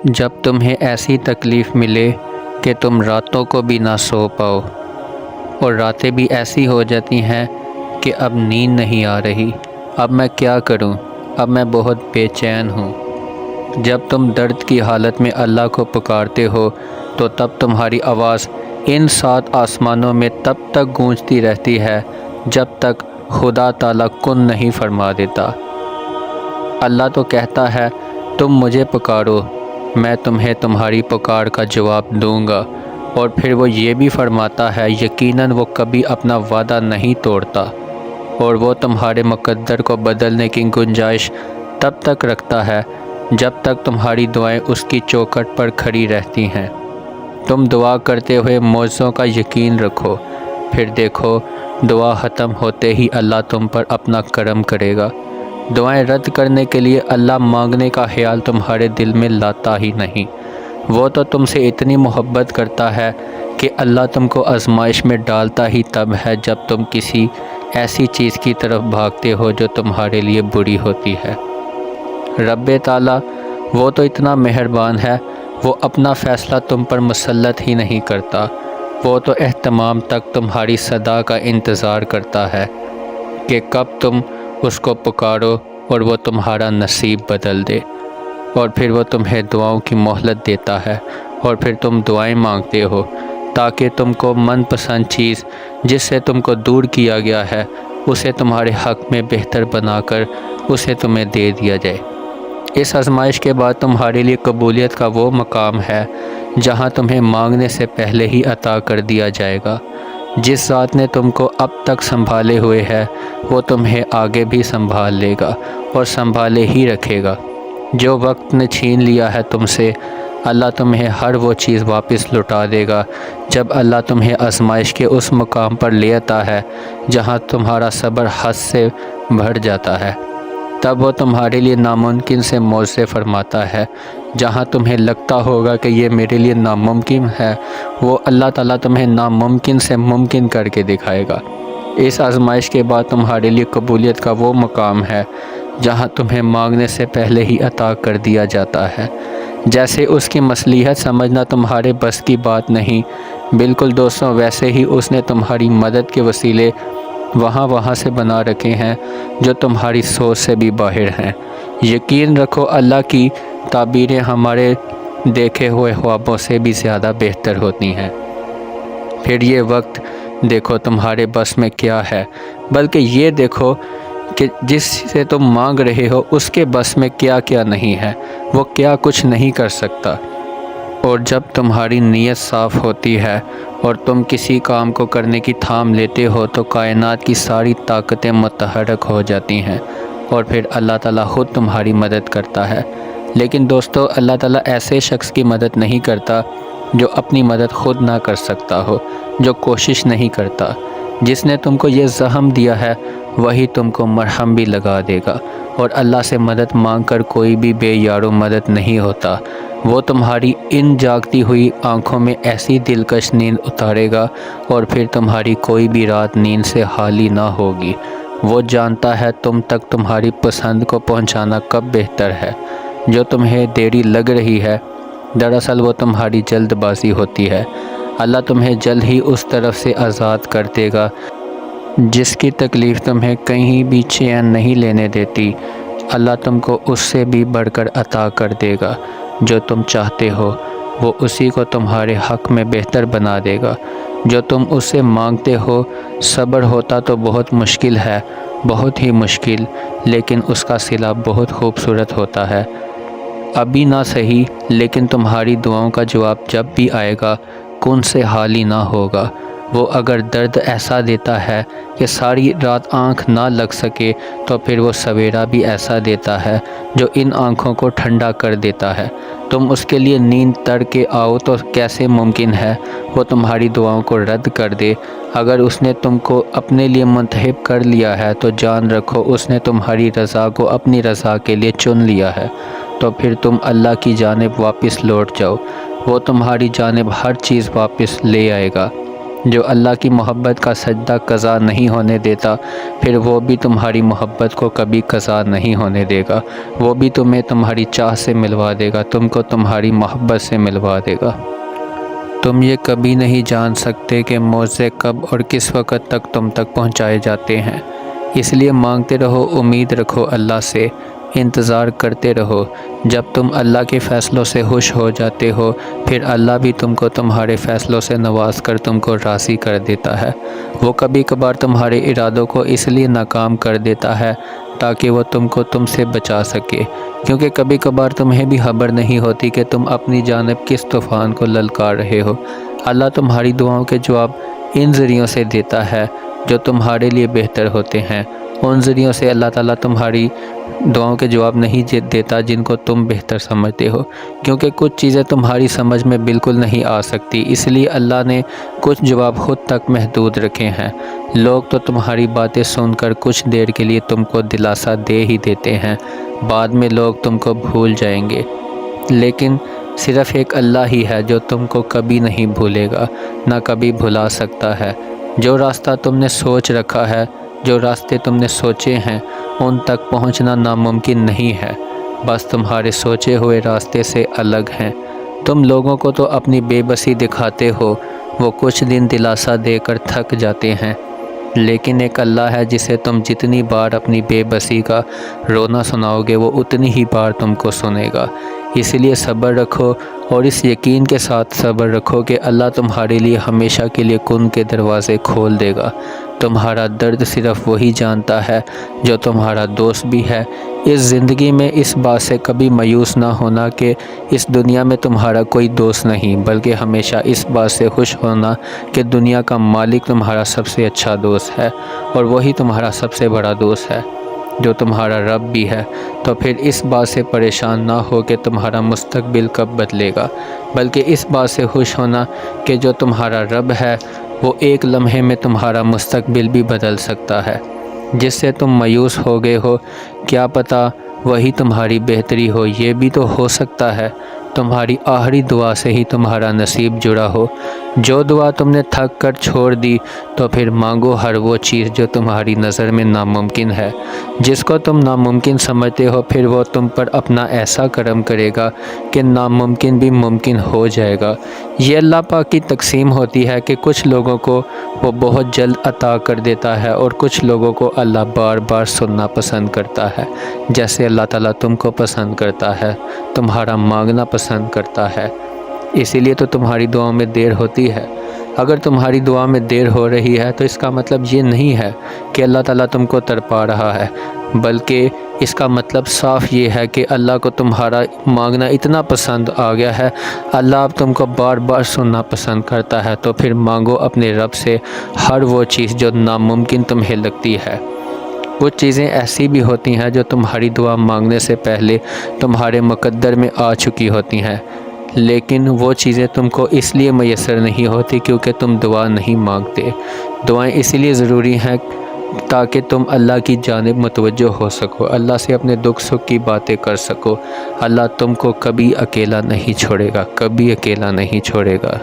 جب تمہیں ایسی تکلیف ملے کہ تم راتوں کو بھی نہ سو پاؤ اور راتیں بھی ایسی ہو جاتی ہیں کہ اب نیند نہیں آ رہی، اب میں کیا کروں، اب میں بہت بے چین ہوں۔ جب تم درد کی حالت میں اللہ کو پکارتے ہو تو تب تمہاری آواز ان 7 آسمانوں میں تب تک گونجتی رہتی ہے جب تک خدا تعالیٰ کن نہیں فرما دیتا۔ اللہ تو کہتا ہے تم مجھے پکارو، میں تمہیں تمہاری پکار کا جواب دوں گا، اور پھر وہ یہ بھی فرماتا ہے یقیناً وہ کبھی اپنا وعدہ نہیں توڑتا، اور وہ تمہارے مقدر کو بدلنے کی گنجائش تب تک رکھتا ہے جب تک تمہاری دعائیں اس کی چوکھٹ پر کھڑی رہتی ہیں۔ تم دعا کرتے ہوئے معجزوں کا یقین رکھو، پھر دیکھو دعا ختم ہوتے ہی اللہ تم پر اپنا کرم کرے گا۔ دعائیں رد کرنے کے لیے اللہ مانگنے کا خیال تمہارے دل میں لاتا ہی نہیں۔ وہ تو تم سے اتنی محبت کرتا ہے کہ اللہ تم کو آزمائش میں ڈالتا ہی تب ہے جب تم کسی ایسی چیز کی طرف بھاگتے ہو جو تمہارے لیے بری ہوتی ہے۔ رب تعالیٰ وہ تو اتنا مہربان ہے، وہ اپنا فیصلہ تم پر مسلط ہی نہیں کرتا، وہ تو اہتمام تک تمہاری صدا کا انتظار کرتا ہے کہ کب تم اس کو پکارو اور وہ تمہارا نصیب بدل دے، اور پھر وہ تمہیں دعاؤں کی مہلت دیتا ہے، اور پھر تم دعائیں مانگتے ہو تاکہ تم کو من پسند چیز جس سے تم کو دور کیا گیا ہے اسے تمہارے حق میں بہتر بنا کر اسے تمہیں دے دیا جائے۔ اس آزمائش کے بعد تمہارے لیے قبولیت کا وہ مقام ہے جہاں تمہیں مانگنے سے پہلے ہی عطا کر دیا جائے گا۔ جس ذات نے تم کو اب تک سنبھالے ہوئے ہے وہ تمہیں آگے بھی سنبھال لے گا اور سنبھالے ہی رکھے گا۔ جو وقت نے چھین لیا ہے تم سے، اللہ تمہیں ہر وہ چیز واپس لوٹا دے گا جب اللہ تمہیں آزمائش کے اس مقام پر لے آتا ہے جہاں تمہارا صبر حد سے بڑھ جاتا ہے۔ تب وہ تمہارے لیے ناممکن سے معجزے فرماتا ہے۔ جہاں تمہیں لگتا ہوگا کہ یہ میرے لیے ناممکن ہے، وہ اللہ تعالیٰ تمہیں ناممکن سے ممکن کر کے دکھائے گا۔ اس آزمائش کے بعد تمہارے لیے قبولیت کا وہ مقام ہے جہاں تمہیں مانگنے سے پہلے ہی عطا کر دیا جاتا ہے۔ جیسے اس کی مصلحت سمجھنا تمہارے بس کی بات نہیں، بالکل دوستوں ویسے ہی اس نے تمہاری مدد کے وسیلے وہاں سے بنا رکھے ہیں جو تمہاری سوچ سے بھی باہر ہیں۔ یقین رکھو اللہ کی تعبیریں ہمارے دیکھے ہوئے خوابوں سے بھی زیادہ بہتر ہوتی ہیں۔ پھر یہ وقت دیکھو تمہارے بس میں کیا ہے، بلکہ یہ دیکھو کہ جس سے تم مانگ رہے ہو اس کے بس میں کیا کیا نہیں ہے، وہ کیا کچھ نہیں کر سکتا۔ اور جب تمہاری نیت صاف ہوتی ہے اور تم کسی کام کو کرنے کی تھام لیتے ہو تو کائنات کی ساری طاقتیں متحرک ہو جاتی ہیں، اور پھر اللہ تعالیٰ خود تمہاری مدد کرتا ہے۔ لیکن دوستو اللہ تعالیٰ ایسے شخص کی مدد نہیں کرتا جو اپنی مدد خود نہ کر سکتا ہو، جو کوشش نہیں کرتا۔ جس نے تم کو یہ زخم دیا ہے وہی تم کو مرہم بھی لگا دے گا، اور اللہ سے مدد مانگ کر کوئی بھی بے یارو مدد نہیں ہوتا۔ وہ تمہاری ان جاگتی ہوئی آنکھوں میں ایسی دلکش نیند اتارے گا اور پھر تمہاری کوئی بھی رات نیند سے خالی نہ ہوگی۔ وہ جانتا ہے تم تک تمہاری پسند کو پہنچانا کب بہتر ہے۔ جو تمہیں دیری لگ رہی ہے دراصل وہ تمہاری جلد بازی ہوتی ہے۔ اللہ تمہیں جلد ہی اس طرف سے آزاد کر دے گا جس کی تکلیف تمہیں کہیں بھی چین نہیں لینے دیتی۔ اللہ تم کو اس سے بھی بڑھ کر عطا کر دے گا جو تم چاہتے ہو، وہ اسی کو تمہارے حق میں بہتر بنا دے گا جو تم اس سے مانگتے ہو۔ صبر ہوتا تو بہت مشکل ہے، بہت ہی مشکل، لیکن اس کا صلہ بہت خوبصورت ہوتا ہے۔ ابھی نہ صحیح، لیکن تمہاری دعاؤں کا جواب جب بھی آئے گا کن سے خالی نہ ہوگا۔ وہ اگر درد ایسا دیتا ہے کہ ساری رات آنکھ نہ لگ سکے تو پھر وہ سویرا بھی ایسا دیتا ہے جو ان آنکھوں کو ٹھنڈا کر دیتا ہے۔ تم اس کے لیے نیند تر کے آؤ تو کیسے ممکن ہے وہ تمہاری دعاؤں کو رد کر دے۔ اگر اس نے تم کو اپنے لیے منتخب کر لیا ہے تو جان رکھو اس نے تمہاری رضا کو اپنی رضا کے لیے چن لیا ہے۔ تو پھر تم اللہ کی جانب واپس لوٹ جاؤ، وہ تمہاری جانب ہر چیز واپس لے آئے گا۔ جو اللہ کی محبت کا سجدہ قضا نہیں ہونے دیتا، پھر وہ بھی تمہاری محبت کو کبھی قضا نہیں ہونے دے گا، وہ بھی تمہیں تمہاری چاہ سے ملوا دے گا، تم کو تمہاری محبت سے ملوا دے گا۔ تم یہ کبھی نہیں جان سکتے کہ معجزے کب اور کس وقت تک تم تک پہنچائے جاتے ہیں، اس لیے مانگتے رہو، امید رکھو اللہ سے، انتظار کرتے رہو۔ جب تم اللہ کے فیصلوں سے خوش ہو جاتے ہو، پھر اللہ بھی تم کو تمہارے فیصلوں سے نواز کر تم کو راضی کر دیتا ہے۔ وہ کبھی کبھار تمہارے ارادوں کو اس لیے ناکام کر دیتا ہے تاکہ وہ تم سے بچا سکے، کیونکہ کبھی کبھار تمہیں بھی خبر نہیں ہوتی کہ تم اپنی جانب کس طوفان کو للکار رہے ہو۔ اللہ تمہاری دعاؤں کے جواب ان ذریعوں سے دیتا ہے جو تمہارے لیے بہتر ہوتے ہیں، ان ذریعوں سے اللہ تعالیٰ تمہاری دعاؤں کے جواب نہیں دیتا جن کو تم بہتر سمجھتے ہو، کیونکہ کچھ چیزیں تمہاری سمجھ میں بالکل نہیں آ سکتی، اس لیے اللہ نے کچھ جواب خود تک محدود رکھے ہیں۔ لوگ تو تمہاری باتیں سن کر کچھ دیر کے لیے تم کو دلاسا دے ہی دیتے ہیں، بعد میں لوگ تم کو بھول جائیں گے، لیکن صرف ایک اللہ ہی ہے جو تم کو کبھی نہیں بھولے گا، نہ کبھی بھلا سکتا ہے۔ جو راستہ تم نے سوچ رکھا ہے، جو راستے تم نے سوچے ہیں، ان تک پہنچنا ناممکن نہیں ہے، بس تمہارے سوچے ہوئے راستے سے الگ ہیں۔ تم لوگوں کو تو اپنی بے بسی دکھاتے ہو، وہ کچھ دن دلاسا دے کر تھک جاتے ہیں، لیکن ایک اللہ ہے جسے تم جتنی بار اپنی بے بسی کا رونا سناؤ گے، وہ اتنی ہی بار تم کو سنے گا۔ اس لیے صبر رکھو اور اس یقین کے ساتھ صبر رکھو کہ اللہ تمہارے لیے ہمیشہ کے لیے کن کے دروازے کھول دے گا۔ تمہارا درد صرف وہی جانتا ہے جو تمہارا دوست بھی ہے۔ اس زندگی میں اس بات سے کبھی مایوس نہ ہونا کہ اس دنیا میں تمہارا کوئی دوست نہیں، بلکہ ہمیشہ اس بات سے خوش ہونا کہ دنیا کا مالک تمہارا سب سے اچھا دوست ہے، اور وہی تمہارا سب سے بڑا دوست ہے جو تمہارا رب بھی ہے۔ تو پھر اس بات سے پریشان نہ ہو کہ تمہارا مستقبل کب بدلے گا، بلکہ اس بات سے خوش ہونا کہ جو تمہارا رب ہے وہ ایک لمحے میں تمہارا مستقبل بھی بدل سکتا ہے۔ جس سے تم مایوس ہو گئے ہو، کیا پتہ وہی تمہاری بہتری ہو، یہ بھی تو ہو سکتا ہے تمہاری آخری دعا سے ہی تمہارا نصیب جڑا ہو۔ جو دعا تم نے تھک کر چھوڑ دی، تو پھر مانگو ہر وہ چیز جو تمہاری نظر میں ناممکن ہے۔ جس کو تم ناممکن سمجھتے ہو، پھر وہ تم پر اپنا ایسا کرم کرے گا کہ ناممکن بھی ممکن ہو جائے گا۔ یہ اللہ پاک کی تقسیم ہوتی ہے کہ کچھ لوگوں کو وہ بہت جلد عطا کر دیتا ہے اور کچھ لوگوں کو اللہ بار بار سننا پسند کرتا ہے، جیسے اللہ تعالیٰ تم کو پسند کرتا ہے، تمہارا مانگنا پسند کرتا ہے۔ اسی لیے تو تمہاری دعاؤں میں دیر ہوتی ہے۔ اگر تمہاری دعا میں دیر ہو رہی ہے تو اس کا مطلب یہ نہیں ہے کہ اللہ تعالیٰ تم کو تڑپا رہا ہے، بلکہ اس کا مطلب صاف یہ ہے کہ اللہ کو تمہارا مانگنا اتنا پسند آ گیا ہے، اللہ اب تم کو بار بار سننا پسند کرتا ہے۔ تو پھر مانگو اپنے رب سے ہر وہ چیز جو ناممکن تمہیں لگتی ہے۔ کچھ چیزیں ایسی بھی ہوتی ہیں جو تمہاری دعا مانگنے سے پہلے تمہارے مقدر میں آ چکی ہوتی ہیں، لیکن وہ چیزیں تم کو اس لیے میسر نہیں ہوتی کیونکہ تم دعا نہیں مانگتے۔ دعائیں اسی لیے ضروری ہیں تاکہ تم اللہ کی جانب متوجہ ہو سکو، اللہ سے اپنے دکھ سکھ کی باتیں کر سکو۔ اللہ تم کو کبھی اکیلا نہیں چھوڑے گا، کبھی اکیلا نہیں چھوڑے گا۔